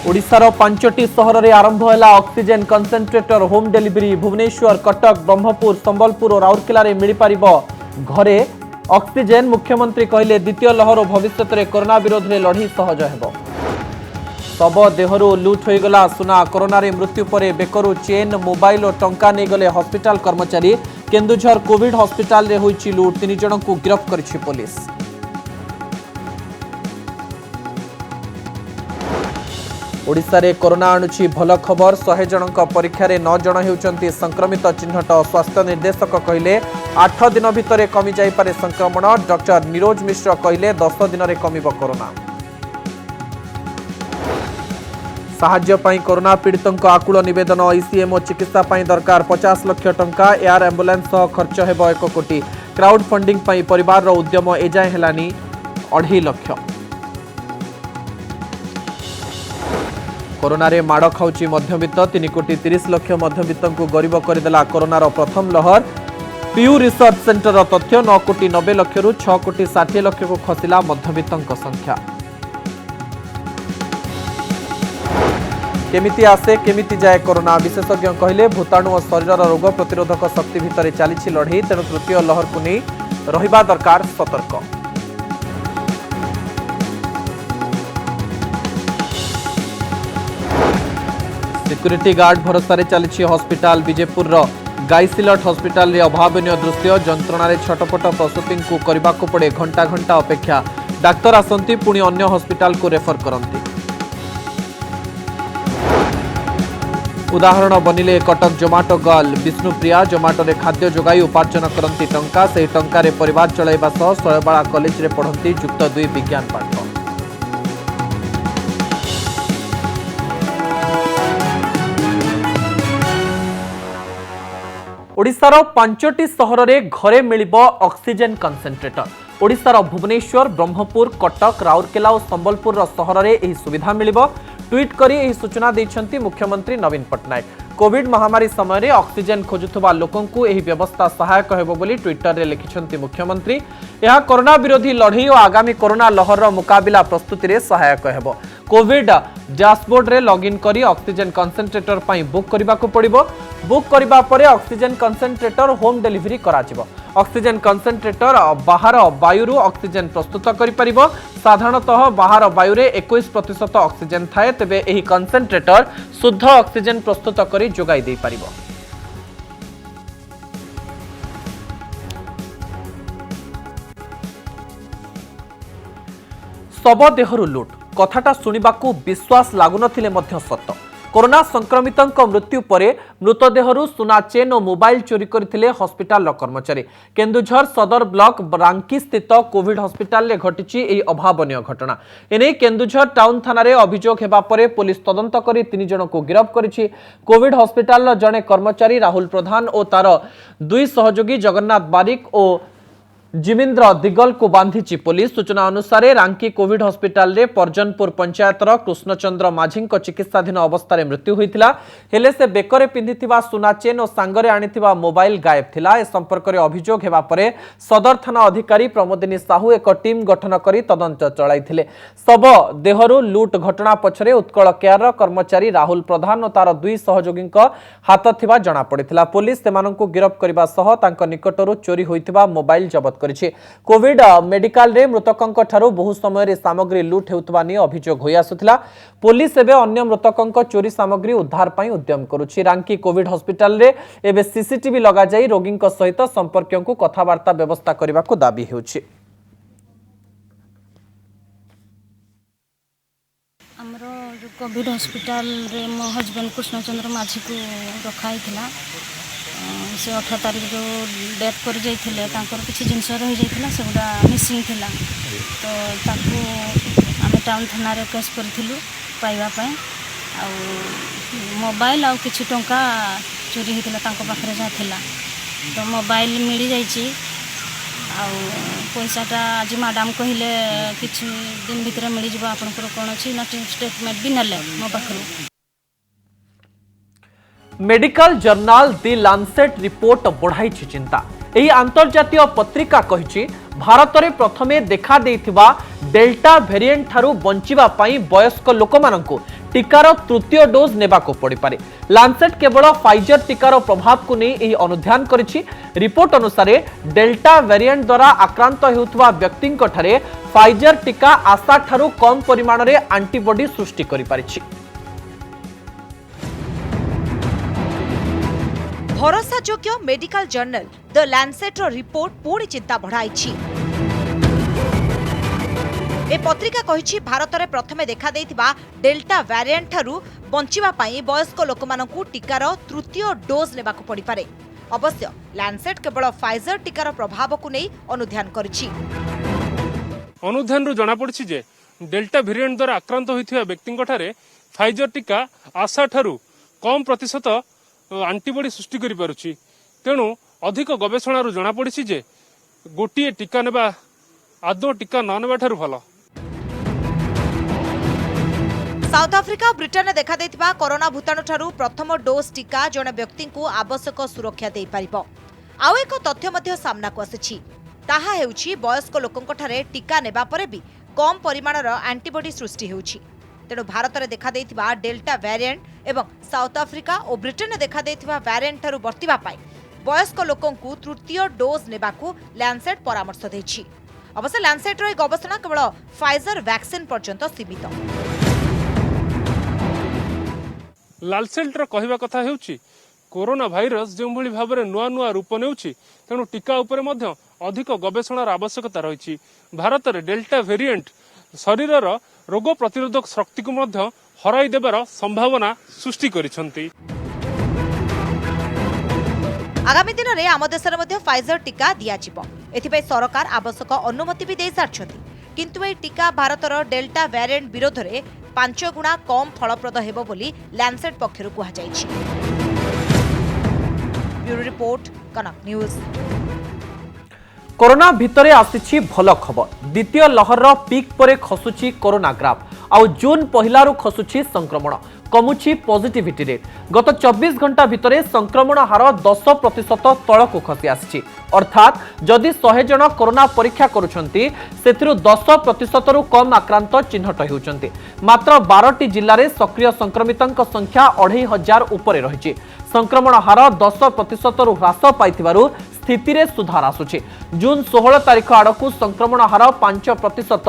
ओडिशार पांचटी सहर में आरंभ है oxygen concentrator home delivery. Bhubaneswar, Cuttack, Brahmapur, Sambalpur और राउरकेला मिल पार घरे ऑक्सीजन। मुख्यमंत्री कहले द्वितीय लहर और भविष्य में कोरोना विरोध में लड़ी सहज हो। शव देहरु लुट हो गला सुना। कोरोना रे मृत्यु पर बेकरु चेन, मोबाइल और टंका नहीं गले हॉस्पिटल कर्मचारी। केन्दुझर कोविड हॉस्पिटल रे होईची लुट, 3 जन को गिरफ्त करिछि पुलिस। ओडिशा रे कोरोना आणुछि भल खबर। 100 जनक परीक्षा रे 9 जन हेउचंती संक्रमित चिन्हट। स्वास्थ्य निर्देशक कहले 8 दिन भितर कमी जाई पारे संक्रमण। डॉक्टर निरोज मिश्र कहले 10 दिन रे कमिबो कोरोना। साहाय्य पाई कोरोना पीड़ितों को आकुल निवेदन। आईसीएमओ चिकित्सा पाई दरकार 50 लाख टंका। एयर एम्बुलेंस खर्च हेबो 1 कोटी। क्राउड फंडिंग पाई परिवार रो उद्यम एजाय हेलानी 2.5 लाख। कोरोना रे माड़ खाउची मध्यवित्त। 3 कोटी 30 लाख मध्यवित्त को गरीब करदेला कोरोनार प्रथम लहर। पीयू रिसर्च सेंटर तथ्य 9 कोटी 90 लाख रु 6 कोटी 60 लाख को खसिला मध्यवित्त संख्या। केमिति आसे केमिति जाए कोरोना। विशेषज्ञ कहले भूताणु और शरीर रोग प्रतिरोधक शक्ति भितर चली लड़ई। तेणु तृतीय लहर को नहीं रहिबा दरकार सतर्क। सिक्यूरीटी गार्ड भरोसा चली हॉस्पिटल। विजेपुर गाईसिलट हॉस्पिटल रे अभावनीय दृश्य। जंत्रणा छटपट प्रसूति को करने को पड़े घंटा घंटा अपेक्षा। डाक्तर आसंती पुणी अन्य हॉस्पिटल को रेफर करती। उदाहरण बनिले कटक जोमाटो गर्ल विष्णुप्रिया। जोमाटो रे खाद्य जोगाई उपार्जन करती टंका। से टंका रे परिवार चलाइबा सह शैलबाला कॉलेज रे पढ़ती युक्त 2 विज्ञान पाठ। ओडिशार 5टी सहर में घरे मिलिबो ऑक्सीजन कंसेंट्रेटर। ओडिशार भुवनेश्वर, ब्रह्मपुर, कटक, राउरकेला और संबलपुर सहर में यह सुविधा मिलिबो। ट्वीट करी यह सूचना देइछंती मुख्यमंत्री नवीन पट्टनायक। कोविड महामारी समय रे ऑक्सीजन खोजुथबा लोकन को यह व्यवस्था सहायक हेबो बोली ट्विटर रे लिखिछंती मुख्यमंत्री। यह कोरोना विरोधी लड़ई और आगामी कोरोना लहर मुकाबला प्रस्तुति रे सहायक हेबो। कोविड डैशबोर्ड रे लॉगिन करी ऑक्सीजन कंसेंट्रेटर पाई बुक करबा को पड़िबो। बुक करबा परे ऑक्सीजन कंसेंट्रेटर होम डिलीवरी करा जिवो। ऑक्सीजन कंसेंट्रेटर बाहर वायु ऑक्सीजन प्रस्तुत करि परिबो। साधारणतः बाहर वायु रे 21% ऑक्सीजन थाए। तेबे एही कंसेंट्रेटर शुद्ध ऑक्सीजन प्रस्तुत करी जोगाई दे परिबो। शव देहरु लुट कथाटा शुणिबाकू विश्वास लागुनथिले मध्य सत। कोरोना संक्रमितों मृत्यु परे मृतदेहरु सुना चेन और मोबाइल चोरी करथिले हॉस्पिटल कर्मचारी। केन्दुझर सदर ब्लॉक रांकी स्थित कोविड हॉस्पिटल रे घटिछि एही अभावनीय घटना। एने केन्दुझर टाउन थाना रे अभियोग हेबा परे पुलिस तदंत करी 3 जन को गिरफ्त करिछि। कोविड हॉस्पिटल जने कर्मचारी राहुल प्रधान और तार 2 सहयोगी जगन्नाथ बारिक और जिमिंद्र दिगल को बांधिची पुलिस। सूचना अनुसार रांकी कोविड हॉस्पिटल रे परजनपुर पंचायतर कृष्णचंद्र माझी चिकित्साधीन अवस्था रे मृत्यु होइतिला। हेले से बेकरे पिंधिथिबा सुना चेन और सांगरे आनिथिबा मोबाइल गायब थिला। ए संपर्क रे अभियोग हेबा परे सदर थाना अधिकारी प्रमोदिनी साहू एक टीम गठन करी तदंत चलाइथिले। शव देहरु लूट घटना पछरे उत्कल केयर कर्मचारी राहुल प्रधान और तार 2 सहयोगी हाथ थिबा जणा पड़िथिला। पुलिस सेमानंकु गिरफ्त करबा सह तांक निकटरू चोरी होइथिबा मोबाइल जब्त कोविड मेडिकल रे मृतकों ठारू बहु समय रे सामग्री लूट हेउतबा नि अभियोग होई आसुथिला। पुलिस एबे अन्य मृतकों चोरी सामग्री उद्धार पाई उद्यम करुछि। रांकी कोविड हॉस्पिटल रे एबे सीसीटीवी लगा जाई रोगी सहित संपर्कियों को कथावार्ता व्यवस्था करबा को दाबी हेउछि। हमरो जो कोविड हॉस्पिटल रे मो हस्बैंड कृष्णचंद्र माझी को रखाई थिला। से 18 तारीख जो डेथ कर जाइए किसी जिनस रही जाइए से गुड़ा मिसिंग थिला। तो ताकू आम टाउन थाना रे केस करूँ पाइबापी आ मोबाइल आ किसी टंका चोरी होता पाखे जहाँ थिला। तो मोबाइल मिल जाइए पैसाटा आज मैडम कहले किसी दिन भितर मिल जाव आपंकर कौन अच्छी ना स्टेटमेंट भी ना मो पाखु। मेडिकल जर्नाल दि लांसेट रिपोर्ट बढ़ाई चिंता। यही अंतर्जातीय पत्रिका कही भारत में प्रथमे देखा देइथिबा डेल्टा वेरिएंट ठारू बंचिबा पई वयस्क लोक माननकु टीकार तृतीय डोज नेबाको पड़ी पारे। लांसेट केवल फाइजर टीकार प्रभाव को नहीं यह अनुध्यान करिछि। रिपोर्ट अनुसार डेल्टा वेरिएंट द्वारा आक्रांत हेउथबा व्यक्तिंक ठारे फाइजर टीका आशा ठारू कम परिमाण रे एंटीबॉडी सृष्टि करि पारिछि। भरोसायोग्य medical journal the Lancet report पुणी चिंता बढ़ाई। ए पत्रिका कहिछि भारत में प्रथमे देखा देइथिबा डेल्टा वेरिएंट ठारू बंचिबा पई वयस्क लोकमानंकु टीकार तृतीय डोज लेबाकु पड़ी पारे। अवश्य लैंसेट केवल फाइजर टीकार प्रभाव को नहीं अनुध्यान करिछि। अनुध्यान जना पड़ी जे डेल्टा वेरिएंट द्वारा आक्रांत होइथिबा व्यक्तिंक ठारे फाइजर टीका आशा ठारू कम प्रतिशत एंटीबॉडी सृष्टि करि पारुछि। तेणु अधिक गवेषणारू जना पड़ी जे गोटिए टीका नेबा आदौ टीका न नेबा ठारू भल। साउथ आफ्रिका और ब्रिटेन में देखा देइथिबा कोरोना भूताणु ठारू प्रथम डोज टीका जने व्यक्ति को आवश्यक सुरक्षा दे पारिबो। आउ एक तथ्य मध्य सामना को आसिछि, ताहा हेउछि वयस्क लोकंक ठारे टीका नेबा परे भी कम परिमाणर एंटीबॉडी सृष्टि हेउछि। तेणु भारत में देखा देइथिबा डेल्टा वेरिएंट एवं साउथ आफ्रिका और ब्रिटेन में देखा देइथिबा वेरिएंट ठारू बर्तिबा पाई वयस्क लोकंकु तृतीय डोज नेबाकु लैंसेट परामर्श देछि। अवश्य लैंसेटर ए गवेषणा केवल फाइजर वैक्सीन पर्यंत सीमित। लालसेल्टर कहवा कथा हेउछि कोरोना भाइरस जो भली भाव में नुआ नुआ रूप नेउछि, तेणु टीका उपरे मध्य अधिक गवेषणार आवश्यकता रही। भारत में डेल्टा वेरिएंट शरीरर रोग प्रतिरोधक शक्ति को मध्य हराई देबार संभावना सृष्टि करिसंती। आगामी दिन में आम देश में फाइजर टीका दियाजिबो। एथिपाई सरकार आवश्यक अनुमति भी दे सारछंती, किंतु ए टीका भारतर डेल्टा वेरिएंट विरोध में 5 गुणा कम फलप्रद हेबो बोली लैंसेट पक्षरु कुहा जायछि। ब्यूरो रिपोर्ट, कनक न्यूज। कोरोना भितरे आसिछि भल खबर। द्वितीय लहर पीक परे खसुछि कोरोना ग्राफ। आउ जून पहिलारु खसुछि संक्रमण, कमुछि पॉजिटिविटी रेट। गत 24 घंटा भितरे संक्रमण हार 10% तळकु खसी आसिछि। अर्थात जदि 100 जन कोरोना परीक्षा करुछंती सेथिरु 10% रु कम आक्रांत चिन्हट हेउचंती। मात्र 12टी जिल्ला रे सक्रिय संक्रमितंक संख्या 2500 उपरे रहिछि। संक्रमण हार 10% रु ह्रास पाइथिबारु स्थिति रे सुधार आसुछि। जून 16 तारिख आड़कू संक्रमण हार 5%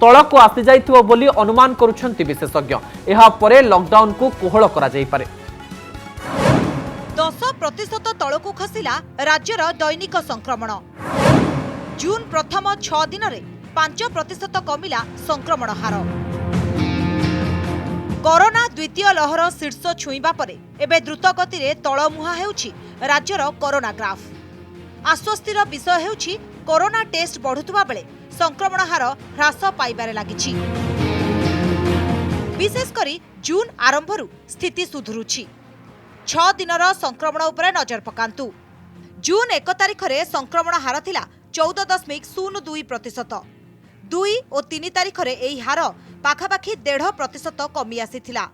तळकू आसी जाइथिबो बोली अनुमान करुछंती विशेषज्ञ। एहा परे लॉकडाउन को कोहळ करा जाई पारे। 10% तळकू खसिला राज्यर दैनिक संक्रमण। जून प्रथम 6 दिन रे 5% कमिला संक्रमण हार। कोरोना द्वितीय लहर शीर्ष छुईबा परे एबे द्रुत गति रे तळमुहा हेउछि राज्यर कोरोना ग्राफ। आश्वस्तिर विषय हेउछि कोरोना टेस्ट बढ़ुथुबा बेले संक्रमण हार ह्रास पाइबारे लागिछि। विशेष करी जून आरंभरू स्थिति सुधुरुछि। 6 दिनर संक्रमण उपरे नजर पकांतु। जून 1 तारिख रे संक्रमण हार थिला 14.02%। 2 और 3 तारिख रे एही हार पाखापाखि 1.5% कमी आसीथिला।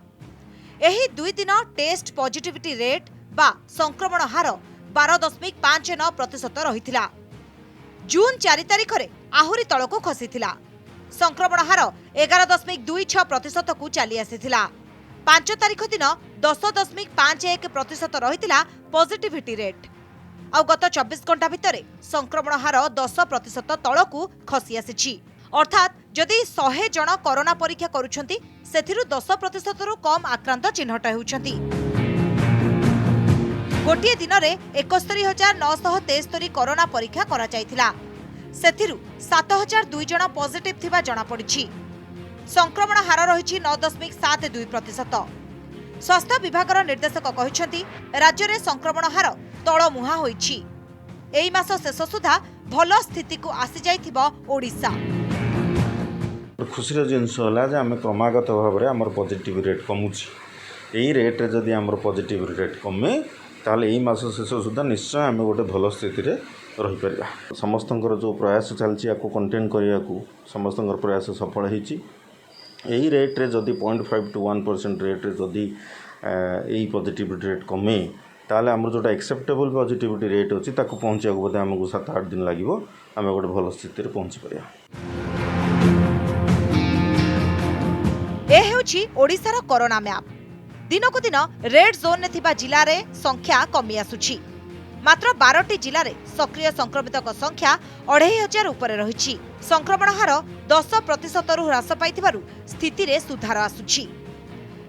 एही 2 दिन टेस्ट पॉजिटिविटी रेट बा संक्रमण हार 12.59% रहिथिला। जून 4 तारिख रे आहुरी तळकू खसिथिला। संक्रमण हार 11.26% को चली आसीथिला। 5 तारिख दिन 10.51% रहिथिला पॉजिटिविटी रेट। आ गत 24 घंटा भितरे संक्रमण हार 10% तळकू खसी आसीछि। अर्थात जदि 100 जन कोरोना परीक्षा करूछंती सेथिरु 10% रु कम आक्रांत चिन्हट हेउछंती। गोटे दिन में 71,973 कोरोना परीक्षा करा जायथिला। सेथिरु 7,002 जन पॉजिटिव थिबा जणा पड़िछि। संक्रमण हार रहिछि 9.72%। स्वास्थ्य विभागर निर्देशक कहिसंती राज्य में संक्रमण हार तळमुहा होइछि। एई मास शेष सुधा भल स्थिति को आसी जाइथिबो ओडिशा। खुशीर जिनस है आम क्रमागत भाव में आम पॉजिटिव रेट कमुची। यही रेट्रे जदि आम पॉजिटिव रेट कमे ताले यही मास शेष सुधा निश्चय आम गोटे भल स्थिति रहीपर। समस्त जो प्रयास चलती कंटेन करने को समस्त प्रयास सफल होती। यही रेट्रे जदि 0.5 to 1% रेट्रे जदि यही पॉजिटिविटी रेट कमे ताले आम जोटा एक्सेप्टेबल पॉजिटिविटी रेट अच्छी पहुँचा बोधे आमको 7-8 दिन लगे आम गोटे भल स्थिति पहुँची पार। देखुछि ओडिशार कोरोना मैप। दिनकु दिन रेड जोन ने थिबा जिल्ला रे संख्या कमी आसुछि। मात्र 12टी जिल्ला रे सक्रिय संक्रमितक संख्या 2500 उपरे रहिछि। संक्रमण हार 10% रु ह्रास पाइथिबारु स्थिति रे सुधार आसुछि।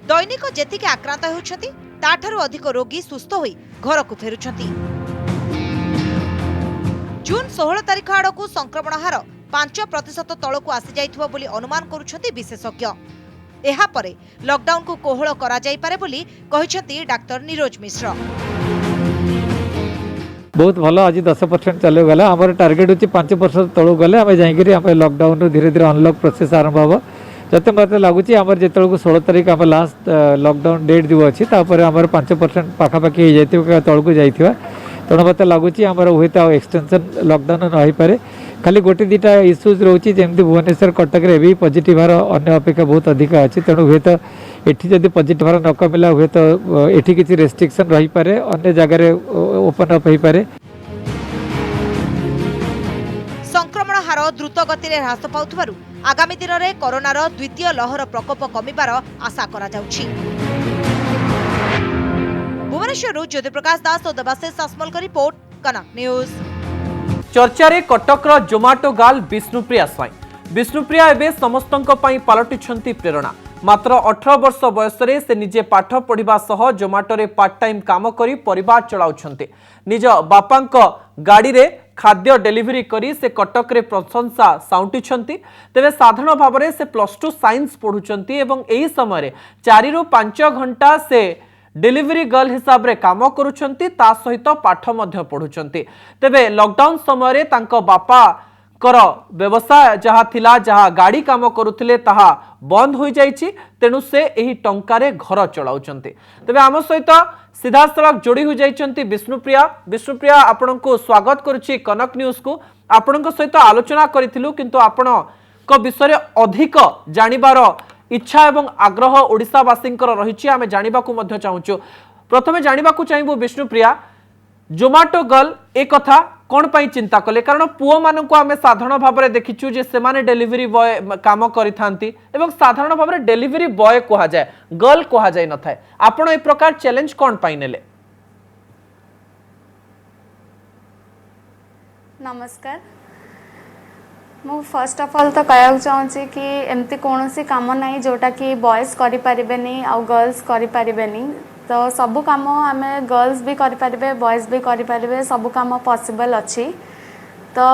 दैनिक जेतिके आक्रांत हेउछथि ताठारु अधिक रोगी सुस्थ होई घरकु फेरुछथि। जून 16 तारिख आड़कु संक्रमण हार 5% तलकु आसी जाइथिबो बोली अनुमान करुछथि विशेषज्ञ। एहा परे लॉकडाउन को कोहळ करा जाई पारे बोली कहिछथि डाक्टर नीरज मिश्र। बहुत भल आज 10% चले गला आम टार्गेट होची 5% तलू गले आम जाइए लॉकडाउन धीरे धीरे अनलॉक प्रोसेस आरंभ हम जते मत लगुच आम जो 16 तारीख आम लास्ट लॉकडाउन डेट जो अच्छी आम 5% पाखापाखि हो जाए तलू जाइए तेणु मत लगुच आम हुए तो एक्सटेंशन लॉकडाउन न पारे खाली गोटे दीटा इश्यूज रोचे जमी भुवनेश्वर कटक रे पॉजिटिव हार अन्य अपेक्षा बहुत अधिक अच्छी तेणु हुए तो एठी जदि पॉजिटिव हार न कमिला हुए तो एठी किसी रेस्ट्रिक्शन रही पारे अन्य जगह ओपन अप हो पारे। संक्रमण हार द्रुत गति रे ह्रास पाउथबारु आगामी दिन रे कोरोनार द्वितीय लहर प्रकोप कमिबार आशा करा जाउछि। भुवनेश्वर ज्योति प्रकाश दास और देवाशीष आसमल का रिपोर्ट कनक न्यूज। चर्चारे कटकर जोमाटो गाल विष्णुप्रिया स्वाई। विष्णुप्रिया एवं समस्तों पलटि प्रेरणा। मात्र 18 वर्ष बयस से निजे पाठ पढ़ा सह जोमाटो पार्ट टाइम काम करी परिवार चलाउछन्ते। निज बापांक गाड़ी रे खाद्य डेलीवरी करी से कटक रे प्रशंसा साउंटिछन्ती। तेरे साधारण भाव में से +2 साइंस पढ़ुछन्ती एवं एही समय 4 ରୁ 5 घंटा से डेलीवरी गर्ल हिसाब रे काम करुछन्ती ता सहित पाठ मध्य पढ़ुछन्ती। तेबे लॉकडाउन समय तांको बापा कर व्यवसाय जहा थिला जहा गाड़ी काम करुथिले ताहा बंद हो जाइछि तेणु से एही टंकारे घर चलाउछन्ती। तेबे आम सहित सीधा सड़क जोड़ी हो जाइछन्ती विष्णुप्रिया। विष्णुप्रिया आपनको स्वागत करुछि कनक न्यूज को। आपनक सहित आलोचना करिथिलु किंतु आपनक विषय अधिक जानिबार इच्छा एवं आग्रह ओडिशावासी रही आम जानवा चाहूँ। प्रथमे जानवा चाहबू विष्णुप्रिया जोमाटो गर्ल एक कथा कौन पाई चिंता कले कारण पुओ मानक आम साधारण भाव में देखीचु जे से माने डेलीवरी बॉय काम करिथांती एवं साधारण भाव में डेलीवरी बॉय कहा जाए गर्ल कहा जाए न थाए आपण ए प्रकार चैलेंज कौन पाई नेले। नमस्कार मु फर्स्ट ऑफ ऑल तो कहना चाहूँगी कि एमती कौन सी काम ना जोटा कि बॉयज करें आउ गर्ल्स करें तो सबू काम आम गर्ल्स भी करें बॉयज भी करें सबू काम पॉसिबल अच्छी। तो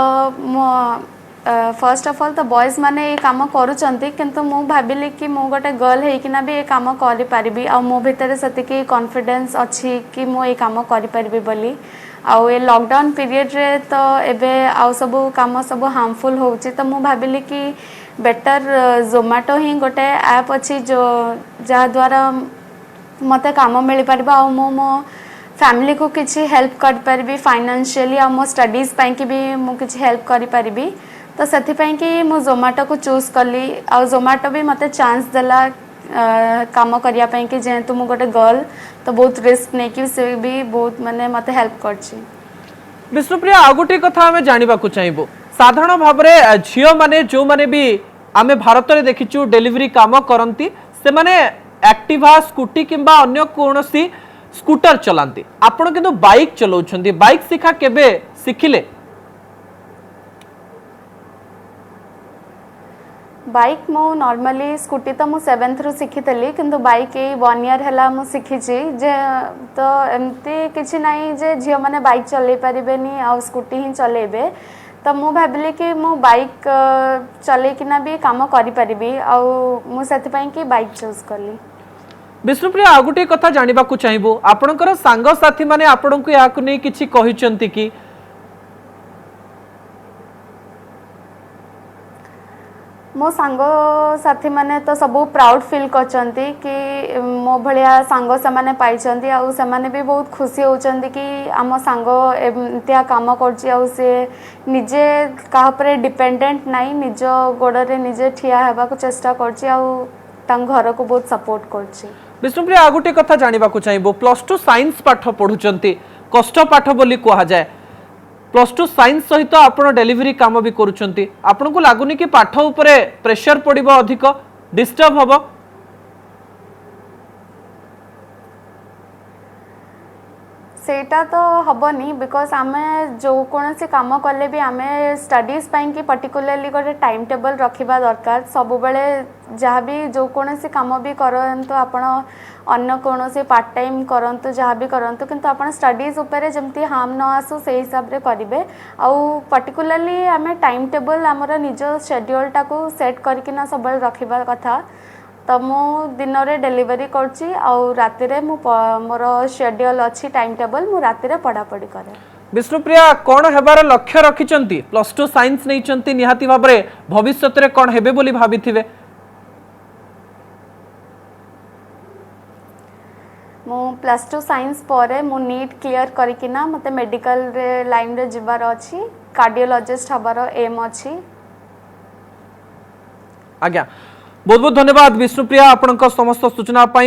फर्स्ट ऑफ ऑल तो बॉयज माने ये काम करुँच किंतु मु भाविली कि मु गोटे गर्ल होकिना भी ये काम करें आ मो भितर से कॉन्फिडेंस अच्छी कि मु ये काम करें बोली। आउ ए लॉकडाउन पीरियड रे तो एबे आउ सब काम सब हार्मफुल होउची तो मु भाबिली कि बेटर जोमाटो ही गोटे ऐप अच्छी जो जहाँ द्वारा मते काम मिल पार आ मो फैमिली को किसी हेल्प कर पारि फाइनेंशियली आ मो स्टडीज पाई कि भी मु किसी हेल्प करि पारिबी तो सेथिपाई कि मु जोमाटो को चूज कली आ जोमाटो भी मते चांस देला काम करिया पाई कि जेहेतु मु गोटे गर्ल तो बहुत रिस्क नहीं कि से भी बहुत माने मते हेल्प करछि। विष्णुप्रिया आ गोटे कथा आमे जानिबा को चाहबो साधारण भाव में झियो माने जो माने भी आमे भारत रे देखिचु डेलीवरी काम करंती से माने एक्टिवा स्कूटी किंबा अन्य कोनोसी स्कूटर चलांती आपण किंतु बाइक चलाउछंती बाइक शिखा केबे शिखिले। बाइक मु नॉर्मली स्कूटी तो मु 7th रु शिखी किंतु बाइक ये 1 ईयर है मु शिखी जे तो एमती किसी नाई जे झील मैंने बाइक चल पारे आ स्कूटी ही चलेबे तो मु भाविली कि मु बाइक चलैकिना भी काम करि आउ कि बाइक चूज कली। विष्णुप्रिया आ गोटे कथा जानिबा को चाहबो आपनकर सांग साथी माने आपनकु याकु नै किछि कहिचंती कि मो सांग साथी माने तो सब प्राउड फील करचंती कि मो भलिया सांग से माने पाइचंती आ से माने भी बहुत खुशी होचंती कि आम सांग एमतिया काम करची आ से निजे कहा पर डिपेंडेंट नाही निज गोड़ रे निजे ठिया हेबा को चेष्टा करची आ तांग घर को बहुत सपोर्ट करची। विष्णुप्रिया आ गोटे कथा जानिबा को चाहबो +2 साइंस पाठ पढुचंती कष्ट पाठ बोली कहा जाए +2 साइंस सहित आपण डेलीवरी काम भी करुचंती आपन को लागुनी कि पाठ उपरे प्रेशर पड़िबो अधिक डिस्टर्ब हबो। सेटा तो हबनी बिकॉज आम जो कौन सी काम कले भी आम स्टडीज कि पर्टिकुलरली गोटे टाइम टेबल रखा दरकार सब बेले जहाँ भी जो कौन सी काम भी करंतु आपण अन्य कौन से पार्ट टाइम करंतु जहाँ भी करंतु किंतु आपण स्टडीज उपरे जमती हार्म न आसू से हिसाब रे करिवे आउ पर्टिकुलरली आम टाइम टेबल आमर निज शेड्यूल टाको सेट करकिना सब रखा कथा तो मु दिन रे डिलीवरी करची आउ राति रे मु मोर शेड्यूल अच्छी टाइम टेबल मु राति रे पढ़ापढ़ी करे। विष्णुप्रिया कौन हेबार लक्ष्य रखिचंती +2 साइंस नैचंती निहाती भाबरे भविष्यत रे कौन हेबे बोली भाबिथिबे? मु +2 साइंस पर मु नीट क्लियर करकिना मते मेडिकल रे लाइन रे जिबार अछि कार्डियोलॉजिस्ट हबार एम अछि। आज्ञा बहुत बहुत धन्यवाद विष्णुप्रिया आपनका समस्त सूचना पाई।